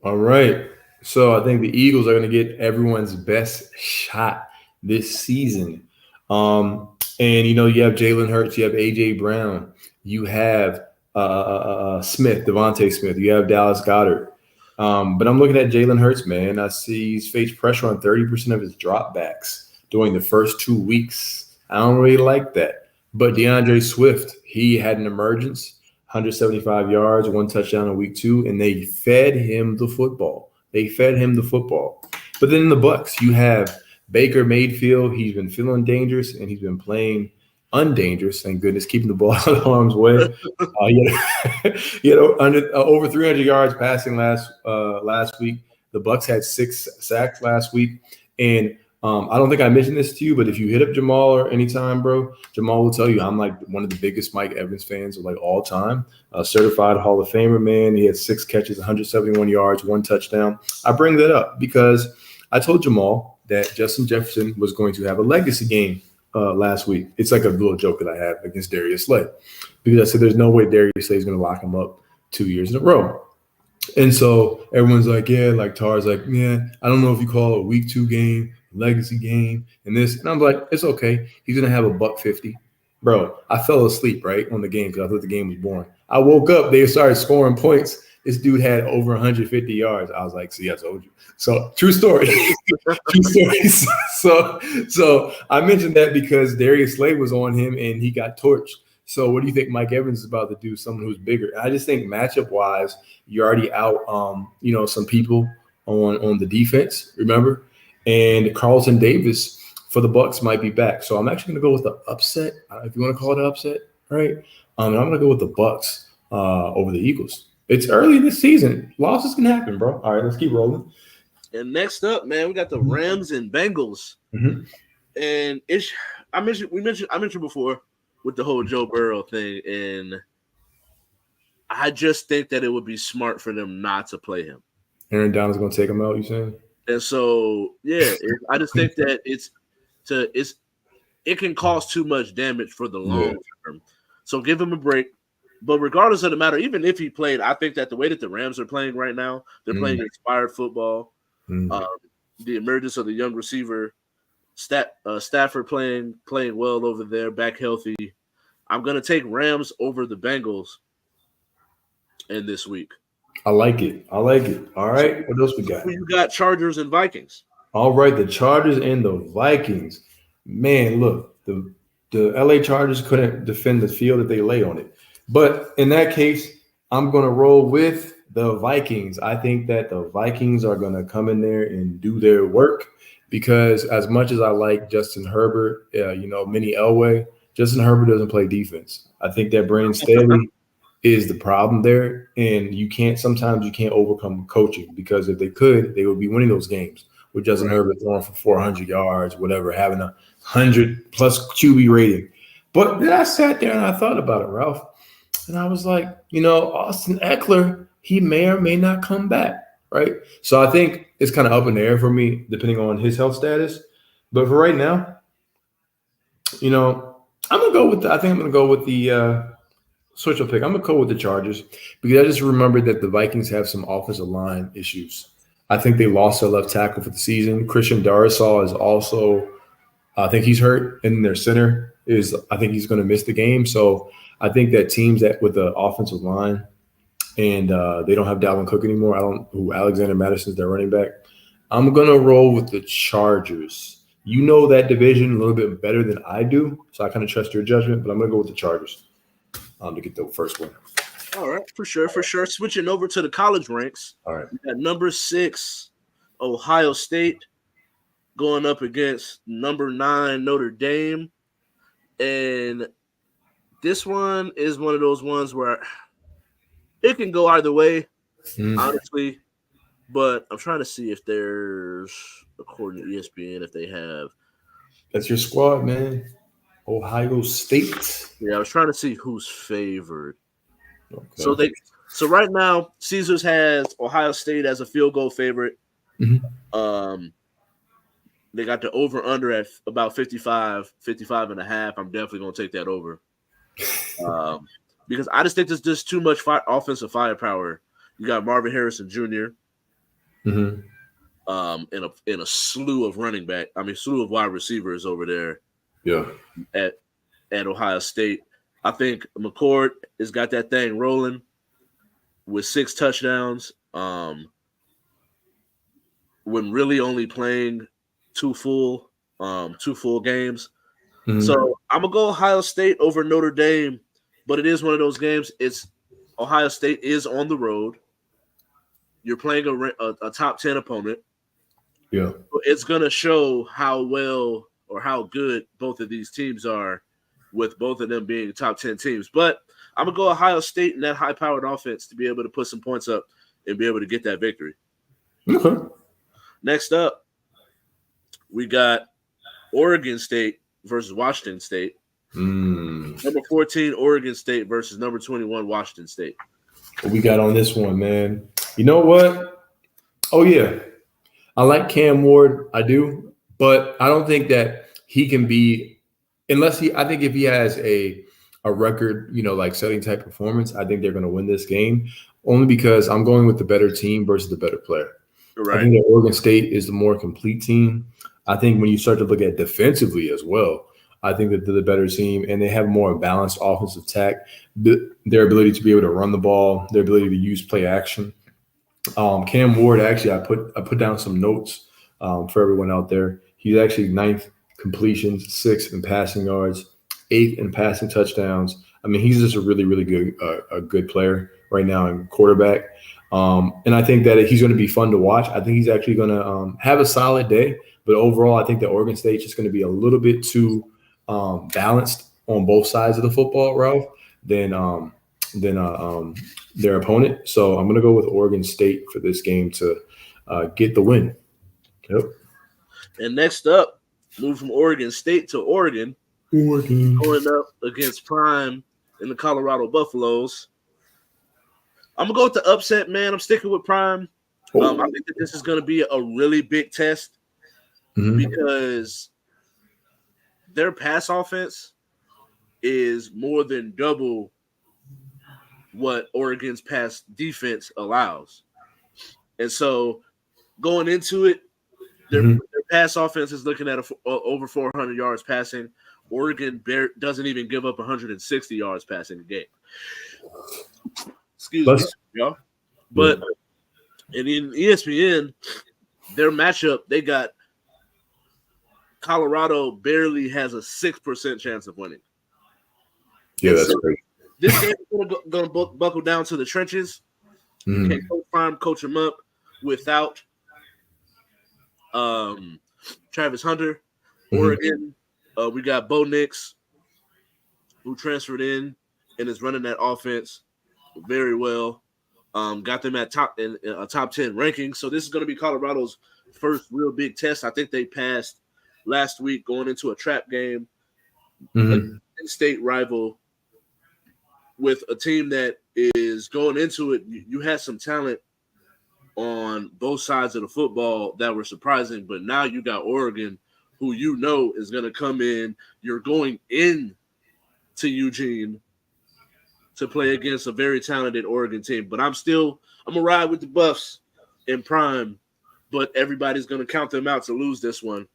All right. So I think the Eagles are going to get everyone's best shot this season. And you have Jalen Hurts, you have AJ Brown, you have Smith, Devontae Smith, you have Dallas Goddard. But I'm looking at Jalen Hurts, man. I see he's faced pressure on 30% of his dropbacks during the first 2 weeks. I don't really like that. But DeAndre Swift, he had an emergence. 175 yards, one touchdown in week 2, and they fed him the football. They fed him the football. But then in the Bucks, you have Baker Mayfield. He's been feeling dangerous, and he's been playing undangerous. Thank goodness, keeping the ball out of harm's way. Over 300 yards passing last week. The Bucks had 6 sacks last week, and I don't think I mentioned this to you, but if you hit up Jamal or anytime, bro, Jamal will tell you I'm like one of the biggest Mike Evans fans of like all time. Certified Hall of Famer, man. He had 6 catches, 171 yards, 1 touchdown. I bring that up because I told Jamal that Justin Jefferson was going to have a legacy game last week. It's like a little joke that I have against Darius Slay because I said there's no way Darius Slay is going to lock him up 2 years in a row. And so everyone's like, yeah, like Tar's like, yeah, I don't know if you call it a week 2 game, legacy game, and this. And I'm like, it's okay. He's going to have a $150. Bro, I fell asleep, right, on the game because I thought the game was boring. I woke up, they started scoring points. This dude had over 150 yards. I was like, see, I told you. So true story. True story. So I mentioned that because Darius Slay was on him and he got torched. So what do you think Mike Evans is about to do? Someone who's bigger. I just think matchup wise, you're already out. Some people on the defense. Remember, and Carlton Davis for the Bucks might be back. So I'm actually going to go with the upset, if you want to call it an upset, right? And I'm going to go with the Bucks over the Eagles. It's early this season. Losses can happen, bro. All right, let's keep rolling. And next up, man, we got the Rams and Bengals. Mm-hmm. And I mentioned before with the whole Joe Burrow thing, and I just think that it would be smart for them not to play him. Aaron Donald's going to take him out, you saying? And so, yeah, I just think that it can cause too much damage for the long term. So give him a break. But regardless of the matter, even if he played, I think that the way that the Rams are playing right now, they're playing inspired football. The emergence of the young receiver, Stafford playing well over there, back healthy. I'm going to take Rams over the Bengals in this week. I like it. All right. What else we got? You got Chargers and Vikings. All right. The Chargers and the Vikings. Man, look, the LA Chargers couldn't defend the field that they lay on it. But in that case, I'm going to roll with the Vikings. I think that the Vikings are going to come in there and do their work because as much as I like Justin Herbert, Mini Elway, Justin Herbert doesn't play defense. I think that Brandon Staley is the problem there. And sometimes you can't overcome coaching because if they could, they would be winning those games with Justin Herbert throwing for 400 yards, whatever, having 100+ QB rating. But then I sat there and I thought about it, Ralph. And I was like, Austin Eckler, he may or may not come back, right? So I think it's kind of up in the air for me, depending on his health status. But for right now, I'm going to go with the switch up pick. I'm going to go with the Chargers because I just remembered that the Vikings have some offensive line issues. I think they lost their left tackle for the season. Christian Darrisaw is also, I think he's hurt, and their center I think he's going to miss the game. So I think that teams that with the offensive line and they don't have Dalvin Cook anymore. Alexander Madison's their running back. I'm going to roll with the Chargers. You know that division a little bit better than I do, so I kind of trust your judgment, but I'm going to go with the Chargers to get the first win. All right, for sure. Switching over to the college ranks. All right. We got number 6, Ohio State, going up against number 9, Notre Dame. And this one is one of those ones where it can go either way, honestly. But I'm trying to see if there's, according to ESPN, if they have. That's your squad, man. Ohio State. Yeah, I was trying to see who's favored. Okay. So right now, Caesars has Ohio State as a field goal favorite. Mm-hmm. They got the over-under at about 55 and a half. I'm definitely going to take that over. Because I just think there's just too much offensive firepower. You got Marvin Harrison Jr., Mm-hmm. In a slew of slew of wide receivers over there Yeah. at Ohio State. I think McCord has got that thing rolling with 6 touchdowns. When really only playing two full games. Mm-hmm. So I'm gonna go Ohio State over Notre Dame, but it is one of those games. It's Ohio State is on the road. You're playing a top 10 opponent. Yeah. It's gonna show how well or how good both of these teams are, with both of them being top 10 teams. But I'm gonna go Ohio State and that high-powered offense to be able to put some points up and be able to get that victory. Okay. Next up, we got Oregon State versus Washington State. Number 14, Oregon State versus number 21, Washington State. What we got on this one, man? You know what? Oh, yeah. I like Cam Ward. I do. But I don't think that he can be – I think if he has a record, like setting type performance, I think they're going to win this game, only because I'm going with the better team versus the better player. Right. I think that Oregon State is the more complete team. I think when you start to look at defensively as well, I think that they're the better team, and they have more balanced offensive attack. Their ability to be able to run the ball, their ability to use play action. Cam Ward, actually, I put down some notes for everyone out there. He's actually 9th completions, 6th in passing yards, 8th in passing touchdowns. I mean, he's just a really, really good a good player right now in quarterback. And I think that he's going to be fun to watch. I think he's actually going to have a solid day. But overall, I think that Oregon State's just going to be a little bit too balanced on both sides of the football, Ralph, than their opponent. So I'm going to go with Oregon State for this game to get the win. Yep. And next up, move from Oregon State to Oregon. Going up against Prime in the Colorado Buffaloes. I'm going to go with the upset, man. I'm sticking with Prime. I think that this is going to be a really big test because their pass offense is more than double what Oregon's pass defense allows. And so going into it, their pass offense is looking at over 400 yards passing. Oregon doesn't even give up 160 yards passing a game. Excuse me, y'all. But in ESPN, their matchup, they got Colorado barely has a 6% chance of winning. Yeah, that's great. This game is going to buckle down to the trenches. You can't coach Prime, coach him up without Travis Hunter. Oregon, we got Bo Nix, who transferred in and is running that offense very well. Got them at a top 10 ranking. So this is going to be Colorado's first real big test. I think they passed last week going into a trap game, state rival with a team that is going into it. You had some talent on both sides of the football that were surprising, but now you got Oregon, who is going to come in. You're going in to Eugene to play against a very talented Oregon team. But I'm going to ride with the Buffs in Prime, but everybody's going to count them out to lose this one.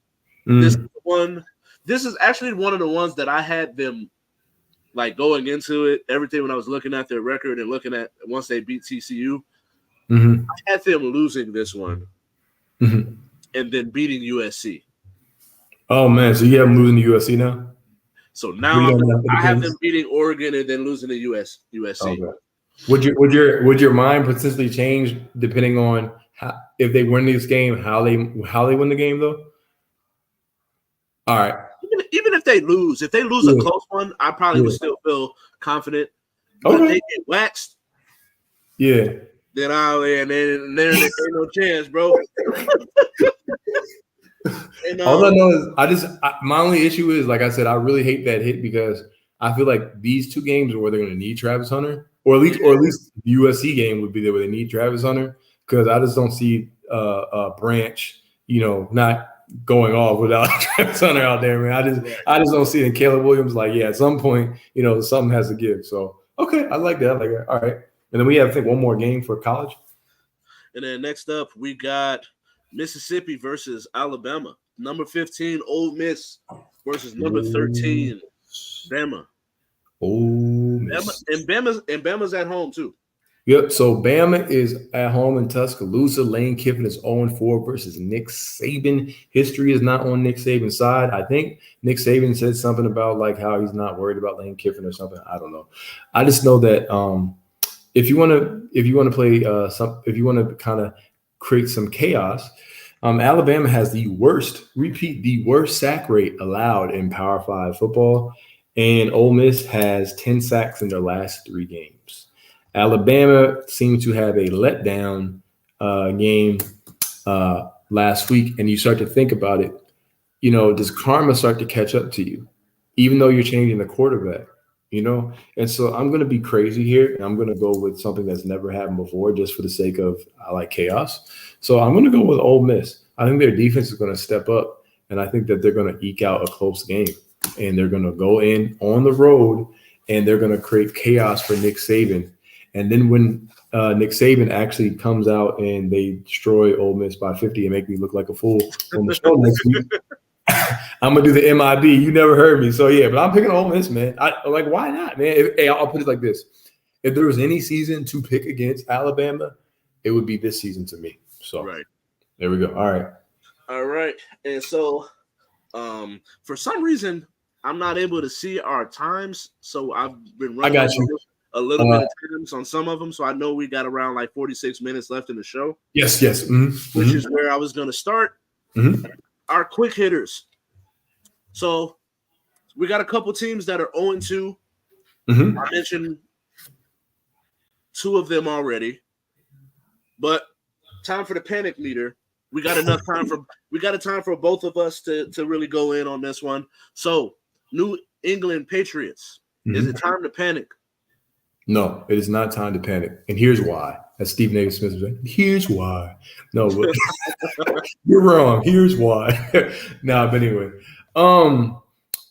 This is actually one of the ones that I had them like going into it, everything when I was looking at their record and looking at once they beat TCU, I had them losing this one and then beating USC. Oh, man. So you have them losing to USC now? So now I have them beating Oregon and then losing to USC. Okay. Would your mind potentially change depending on if they win this game, how they win the game though? All right. Even if they lose a close one, I probably would still feel confident. But if they get waxed, then there ain't no chance, bro. All I know is my only issue is, like I said, I really hate that hit because I feel like these two games are where they're going to need Travis Hunter, or at least the USC game would be there where they need Travis Hunter, because I just don't see Branch, not going off without Travis Hunter out there, man. I just don't see it. And Caleb Williams, at some point, something has to give. So okay, I like that. All right, and then we have, I think, one more game for college. And then next up, we got Mississippi versus Alabama. Number 15, Ole Miss versus number 13, Bama. Ole Bama Miss. and Bama's at home too. Yep. So Bama is at home in Tuscaloosa. Lane Kiffin is 0-4 versus Nick Saban. History is not on Nick Saban's side. I think Nick Saban said something about like how he's not worried about Lane Kiffin or something. I don't know. I just know that if you want to play if you want to kind of create some chaos, Alabama has the worst sack rate allowed in Power 5 football, and Ole Miss has 10 sacks in their last 3 games. Alabama seemed to have a letdown game last week, and you start to think about it. You know, does karma start to catch up to you, even though you're changing the quarterback? You know, and so I'm going to be crazy here, and I'm going to go with something that's never happened before, just for the sake of I like chaos. So I'm going to go with Ole Miss. I think their defense is going to step up, and I think that they're going to eke out a close game, and they're going to go in on the road, and they're going to create chaos for Nick Saban. And then when Nick Saban actually comes out and they destroy Ole Miss by 50 and make me look like a fool on the show next week, I'm gonna do the MIB. You never heard me, so yeah. But I'm picking Ole Miss, man. Why not, man? I'll put it like this: if there was any season to pick against Alabama, it would be this season to me. So right, there we go. All right. And so, for some reason, I'm not able to see our times, so I've been running. I got you. A little bit of times on some of them, so I know we got around like 46 minutes left in the show. Yes. Which is where I was going to start. Our quick hitters. So we got a couple teams that are 0-2. I mentioned 2 of them already, but time for the panic meter. We got enough time for both of us to really go in on this one. So New England Patriots. Is it time to panic? No, it is not time to panic. And here's why. As Steve Naismith Smith was saying, here's why. No, but you're wrong. Here's why. But anyway.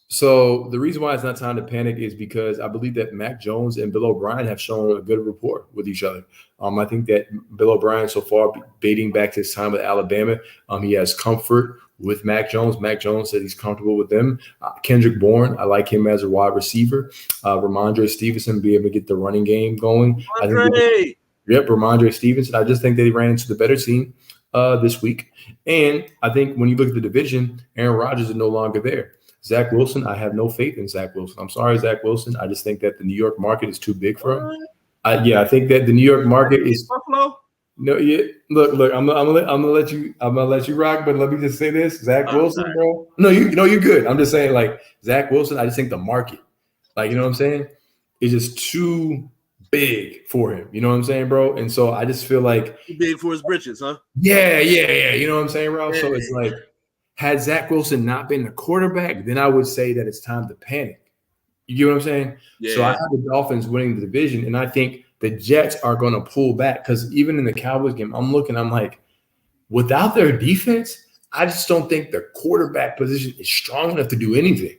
So the reason why it's not time to panic is because I believe that Mac Jones and Bill O'Brien have shown a good rapport with each other. I think that Bill O'Brien so far, dating back to his time with Alabama, he has comfort with Mac Jones. Mac Jones said he's comfortable with them. Kendrick Bourne, I like him as a wide receiver. Ramondre Stevenson be able to get the running game going. Ramondre Stevenson. I just think that he ran into the better team this week. And I think when you look at the division, Aaron Rodgers is no longer there. Zach Wilson, I have no faith in Zach Wilson. I'm sorry, Zach Wilson. I just think that the New York market is too big for him. I think that the New York market is Buffalo. No, yeah. Look. I'm gonna let you rock. But let me just say this: Zach Wilson, bro. No, you're good. I'm just saying, like Zach Wilson. I just think the market, like you know what I'm saying, is just too big for him. You know what I'm saying, bro? And so I just feel like too big for his britches, huh? Yeah. You know what I'm saying, bro? So it's like, had Zach Wilson not been the quarterback, then I would say that it's time to panic. You get what I'm saying? Yeah. So I have the Dolphins winning the division, and I think the Jets are going to pull back because even in the Cowboys game, I'm like, without their defense, I just don't think the quarterback position is strong enough to do anything.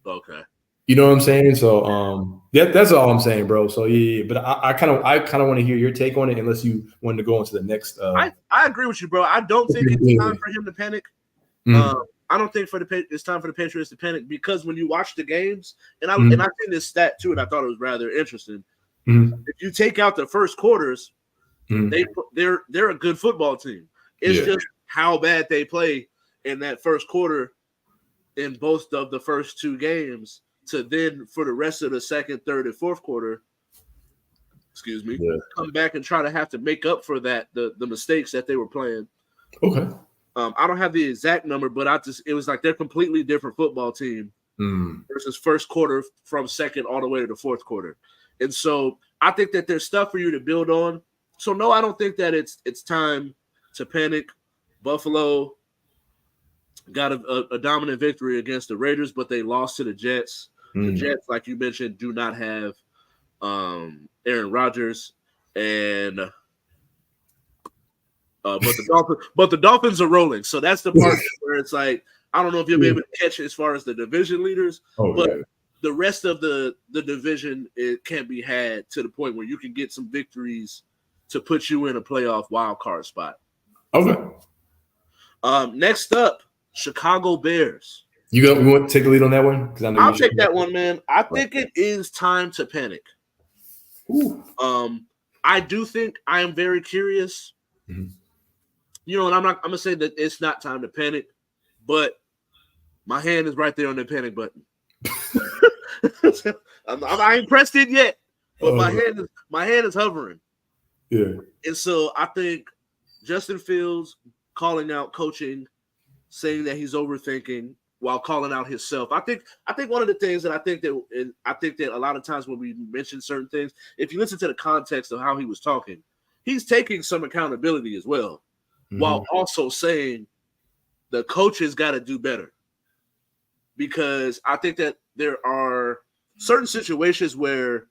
Okay. You know what I'm saying? So, that's all I'm saying, bro. So, yeah. But I kind of want to hear your take on it, unless you want to go on to the next. I agree with you, bro. I don't think it's time for him to panic. I don't think it's time for the Patriots to panic because when you watch the games, and I seen this stat too, and I thought it was rather interesting. If you take out the first quarters, they're a good football team. It's just how bad they play in that first quarter in both of the first 2 games to then for the rest of the second, third, and fourth quarter, come back and try to have to make up for that the mistakes that they were playing. Okay. I don't have the exact number, but it was like they're completely different football team versus first quarter from second all the way to the fourth quarter. And so I think that there's stuff for you to build on. So no, I don't think that it's time to panic. Buffalo got a dominant victory against the Raiders, but they lost to the Jets. The Jets, like you mentioned, do not have Aaron Rodgers, and but the Dolphins are rolling. So that's the part where it's like I don't know if you'll be able to catch it as far as the division leaders, the rest of the division it can't be had to the point where you can get some victories to put you in a playoff wild card spot. Okay. Next up, Chicago Bears. You want to take the lead on that one? Because I know I'll take that one, man. I think it is time to panic. Ooh. I do think I am very curious. Mm-hmm. You know, and I'm gonna say that it's not time to panic, but my hand is right there on the panic button. I ain't pressed it yet, but my hand is hovering. Yeah. And so I think Justin Fields calling out coaching, saying that he's overthinking while calling out himself. I think one of the things that I think that a lot of times when we mention certain things, if you listen to the context of how he was talking, he's taking some accountability as well, while also saying the coaches got to do better. Because I think that there are certain situations where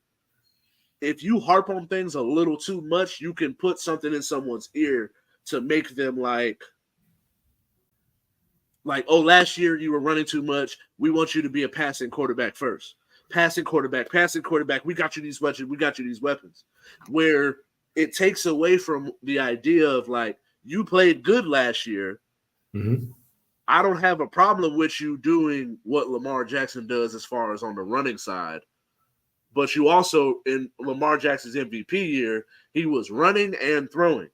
if you harp on things a little too much, you can put something in someone's ear to make them like, oh, last year you were running too much. We want you to be a passing quarterback first. Passing quarterback. We got you these weapons. Where it takes away from the idea of like, you played good last year. Mm-hmm. I don't have a problem with you doing what Lamar Jackson does as far as on the running side. But you also, in Lamar Jackson's MVP year, he was running and throwing.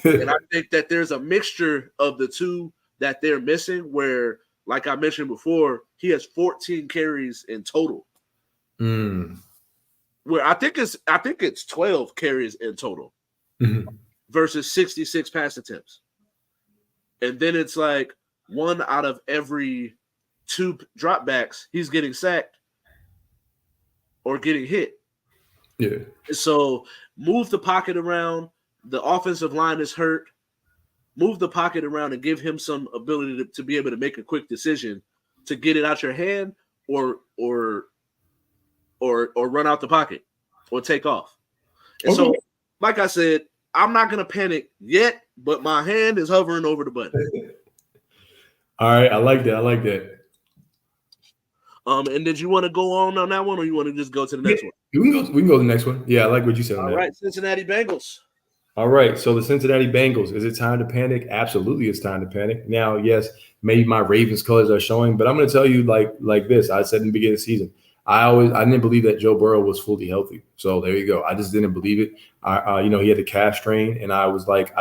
And I think that there's a mixture of the two that they're missing where, like I mentioned before, he has 14 carries in total. Where I think it's 12 carries in total versus 66 pass attempts. And then it's like one out of every two dropbacks, he's getting sacked or getting hit. Yeah. So move the pocket around. The offensive line is hurt. Move the pocket around and give him some ability to be able to make a quick decision to get it out your hand or run out the pocket or take off. And so, like I said, I'm not going to panic yet, but my hand is hovering over the button. All right. I like that. And did you want to go on that one or you want to just go to the next one? We can go to the next one. Yeah, I like what you said on that. All right, Cincinnati Bengals. All right, so the Cincinnati Bengals, is it time to panic? Absolutely, it's time to panic. Now, yes, maybe my Ravens colors are showing, but I'm going to tell you like this. I said in the beginning of the season, I didn't believe that Joe Burrow was fully healthy. So there you go. I just didn't believe it. He had the calf strain, and I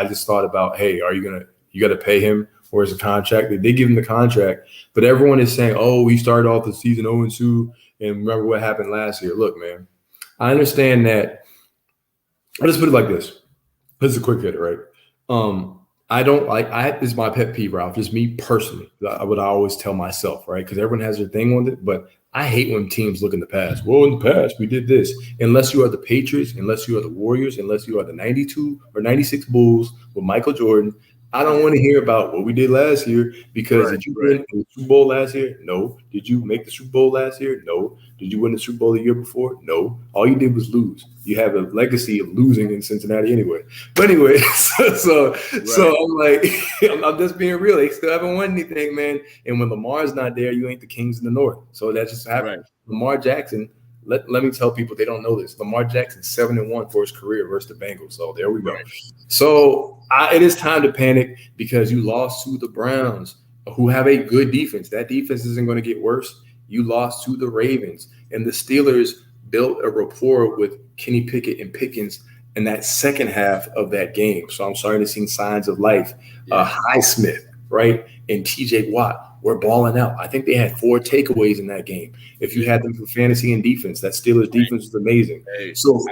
just thought about, hey, you got to pay him, or is a contract? They did give him the contract, but everyone is saying, oh, he started off the season 0-2, and remember what happened last year. Look, man, I understand that. I'll just put it like this. This is a quick hitter, right? I don't like. This is my pet peeve, Ralph. Just me personally. I always tell myself, right? Because everyone has their thing on it, but I hate when teams look in the past. Well, in the past, we did this. Unless you are the Patriots, unless you are the Warriors, unless you are the 92 or 96 Bulls with Michael Jordan, I don't want to hear about what we did last year because did you win the Super Bowl last year? No. Did you make the Super Bowl last year? No. Did you win the Super Bowl the year before? No. All you did was lose. You have a legacy of losing in Cincinnati anyway. But anyway, so I'm like, I'm just being real. They still haven't won anything, man. And when Lamar's not there, you ain't the Kings in the North. So that just happened. Right. Lamar Jackson. Let me tell people they don't know this. Lamar Jackson 7-1 for his career versus the Bengals. So there we go. Right. So it is time to panic because you lost to the Browns, who have a good defense. That defense isn't going to get worse. You lost to the Ravens, and the Steelers built a rapport with Kenny Pickett and Pickens in that second half of that game. So I'm starting to see signs of life. Highsmith, right, and TJ Watt were balling out. I think they had 4 takeaways in that game. If you had them for fantasy and defense, that Steelers defense was amazing. Hey, so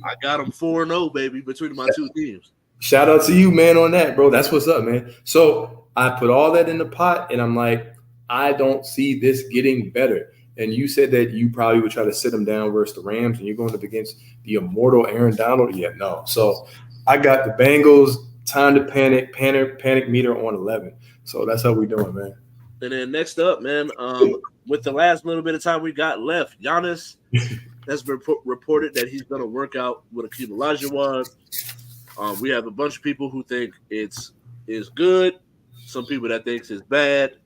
I got them 4-0, baby, between my two teams. Shout out to you, man, on that, bro. That's what's up, man. So I put all that in the pot, and I'm like, I don't see this getting better. And you said that you probably would try to sit them down versus the Rams, and you're going up against the immortal Aaron Donald. Yeah, no. So I got the Bengals, time to panic meter on 11. So that's how we doing, man. And then next up, man, with the last little bit of time we got left, Giannis has reported that he's going to work out with Akeem Olajuwon. We have a bunch of people who think it's good, some people that thinks it's bad.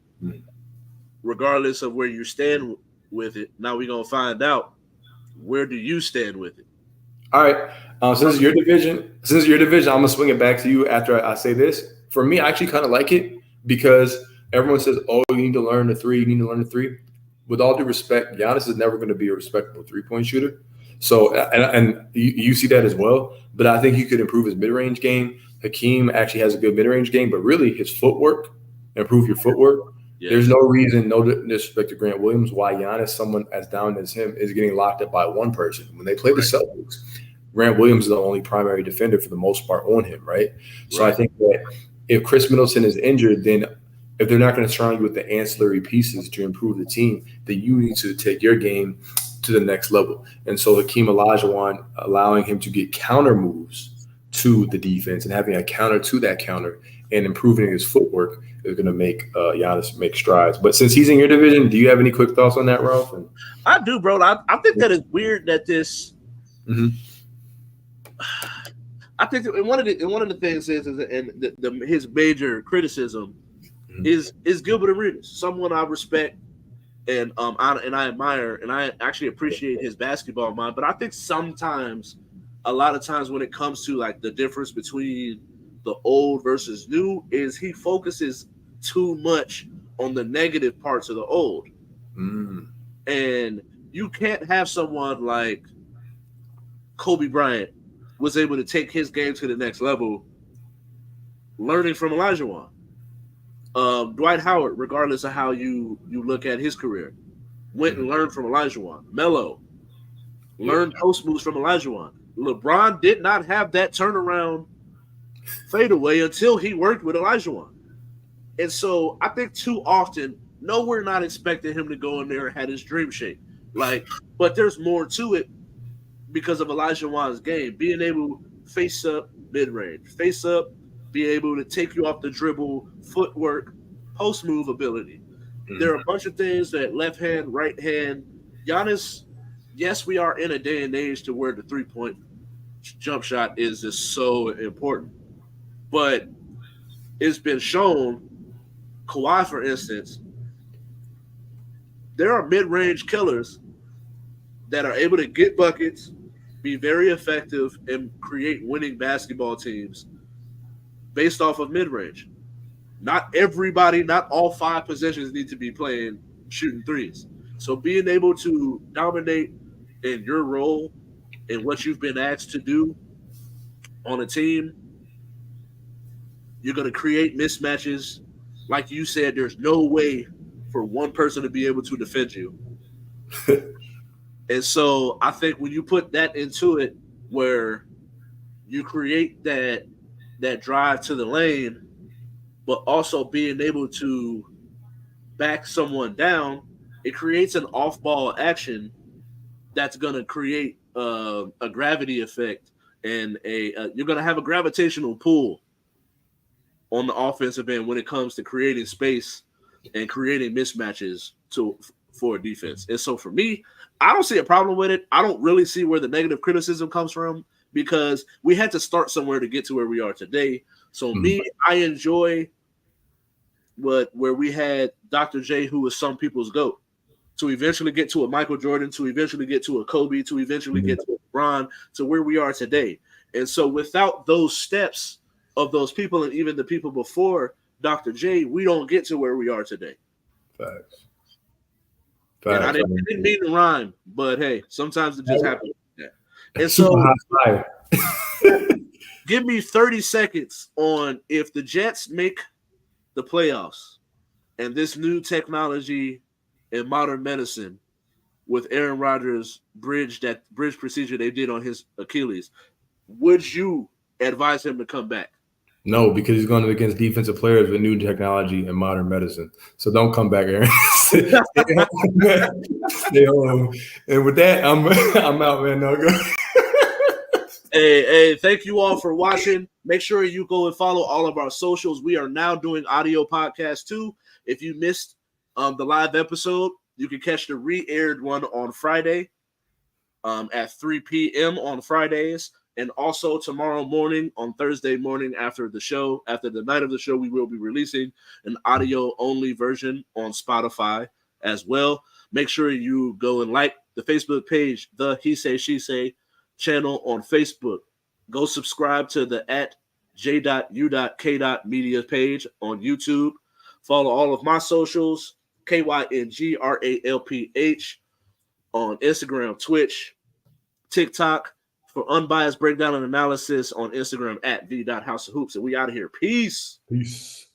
Regardless of where you stand with it, now we're going to find out, where do you stand with it? All right. Since it's your division, I'm gonna swing it back to you after I say this. For me, I actually kind of like it because everyone says, "Oh, you need to learn the three. You need to learn the three." With all due respect, Giannis is never going to be a respectable 3-point shooter. So, and you see that as well. But I think he could improve his mid range game. Hakeem actually has a good mid range game, but really his footwork, improve your footwork. Yes. There's no reason, no disrespect to Grant Williams, why Giannis, someone as down as him, is getting locked up by one person. When they play the Celtics, Grant Williams is the only primary defender for the most part on him, right? So I think that if Chris Middleton is injured, then if they're not going to surround you with the ancillary pieces to improve the team, then you need to take your game to the next level. And so Hakeem Olajuwon, allowing him to get counter moves to the defense and having a counter to that counter and improving his footwork is going to make Giannis make strides. But since he's in your division, do you have any quick thoughts on that, Ralph? I do, bro. I think that it's weird that this. Mm-hmm. I think that one of the things is and his major criticism is Gilbert Arenas, someone I respect and I admire, and I actually appreciate his basketball mind. But I think sometimes, a lot of times, when it comes to like the difference between the old versus new, is he focuses too much on the negative parts of the old, and you can't have someone like Kobe Bryant was able to take his game to the next level, learning from Olajuwon. Dwight Howard, regardless of how you look at his career, went and learned from Olajuwon. Melo learned post moves from Olajuwon. LeBron did not have that turnaround fadeaway until he worked with Olajuwon. And so I think too often, no, we're not expecting him to go in there and have his dream shape. But there's more to it because of Olajuwon's game, being able to face up mid-range, face up, be able to take you off the dribble, footwork, post move ability. There are a bunch of things that left hand, right hand. Giannis, yes, we are in a day and age to where the 3-point jump shot is just so important. But it's been shown, Kawhi, for instance, there are mid-range killers that are able to get buckets, be very effective, and create winning basketball teams based off of mid-range. Not everybody, not all 5 possessions need to be playing shooting threes. So being able to dominate in your role and what you've been asked to do on a team, you're going to create mismatches. Like you said, there's no way for one person to be able to defend you. And so I think when you put that into it, where you create that drive to the lane, but also being able to back someone down, it creates an off-ball action that's going to create a gravity effect, and you're going to have a gravitational pull on the offensive end when it comes to creating space and creating mismatches for a defense. And so for me, I don't see a problem with it. I don't really see where the negative criticism comes from, because we had to start somewhere to get to where we are today. So me, I enjoy where we had Dr. J, who was some people's GOAT, to eventually get to a Michael Jordan, to eventually get to a Kobe, to eventually get to a LeBron, to where we are today. And so without those steps of those people, and even the people before Dr. J, we don't get to where we are today. Facts. And I didn't mean to rhyme, but hey, sometimes it just happens. And super so hot fire. give me 30 seconds on if the Jets make the playoffs and this new technology in modern medicine with Aaron Rodgers' bridge procedure they did on his Achilles, would you advise him to come back? No, because he's going against defensive players with new technology and modern medicine. So don't come back, Aaron. Stay home. And with that, I'm out, man. No, go. Hey, thank you all for watching. Make sure you go and follow all of our socials. We are now doing audio podcasts too. If you missed the live episode, you can catch the re-aired one on Friday at 3 p.m. on Fridays. And also tomorrow morning, on Thursday morning after the night of the show, we will be releasing an audio-only version on Spotify as well. Make sure you go and like the Facebook page, The He Say, She Say, channel on Facebook. Go subscribe to the at J.U.K media page on YouTube. Follow all of my socials, KYNGRALPH, on Instagram, Twitch, TikTok, for unbiased breakdown and analysis on Instagram at v.house of hoops. And we out of here. Peace. Peace.